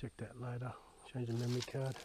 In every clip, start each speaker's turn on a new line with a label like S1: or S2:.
S1: Check that later. Change the memory card.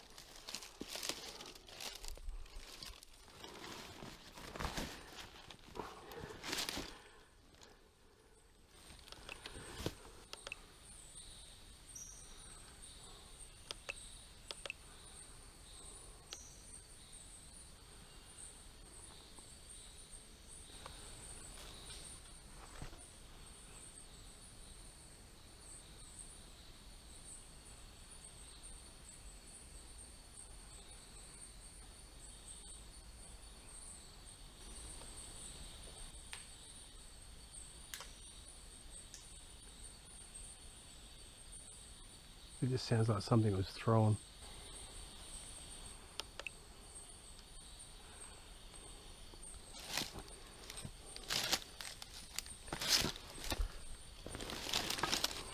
S1: It just sounds like something was thrown.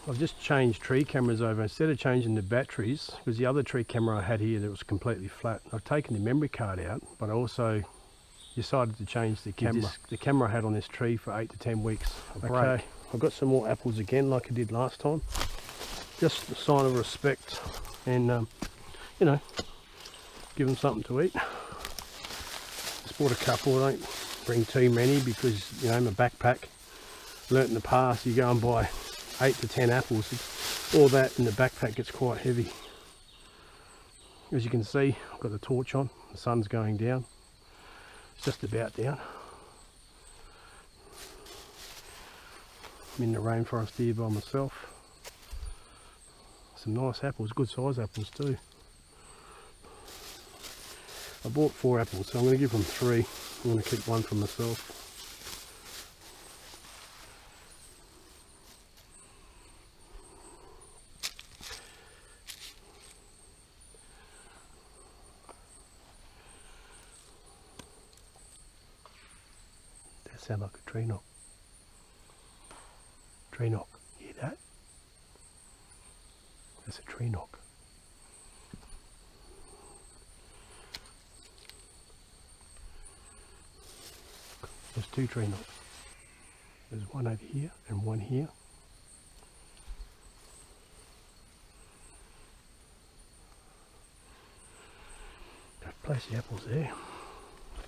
S1: I've just changed tree cameras over. Instead of changing the batteries, because the other tree camera I had here that was completely flat, I've taken the memory card out, but I also decided to change the camera I had on this tree for 8 to 10 weeks. Okay, I've got some more apples again like I did last time. Just a sign of respect and you know, give them something to eat. Just bought a couple. I don't bring too many because, you know, my backpack, learnt in the past, you go and buy 8 to 10 apples, all that in the backpack gets quite heavy. As you can see, I've got the torch on, the sun's going down, it's just about down. I'm in the rainforest here by myself. Some nice apples, good size apples too. I bought 4 apples, so I'm going to give them 3. I'm going to keep 1 for myself. That sounds like a tree knock. Tree knock, hear that? That's a tree knock. There's 2 tree knocks. There's one over here and one here. I've placed the apples there.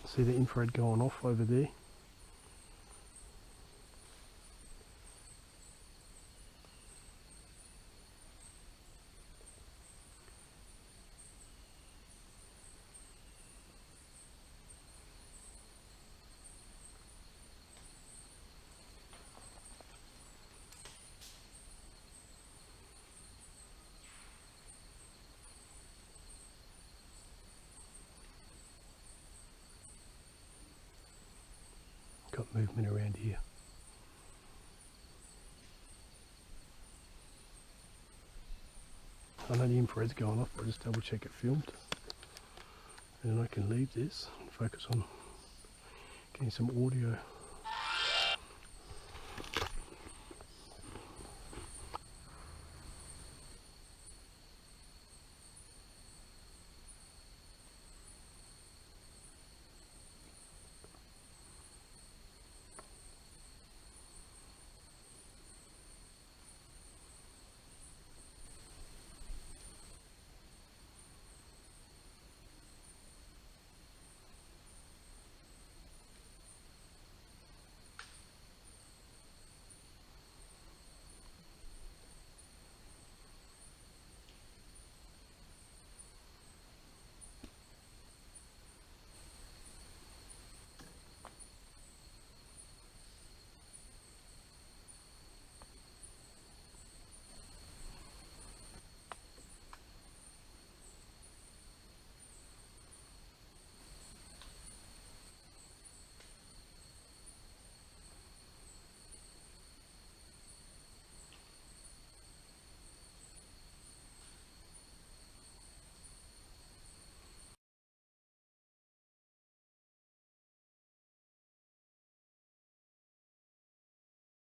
S1: See the infrared going off over there? Got movement around here. I know the infrared's going off, but I'll just double check it filmed. And then I can leave this and focus on getting some audio.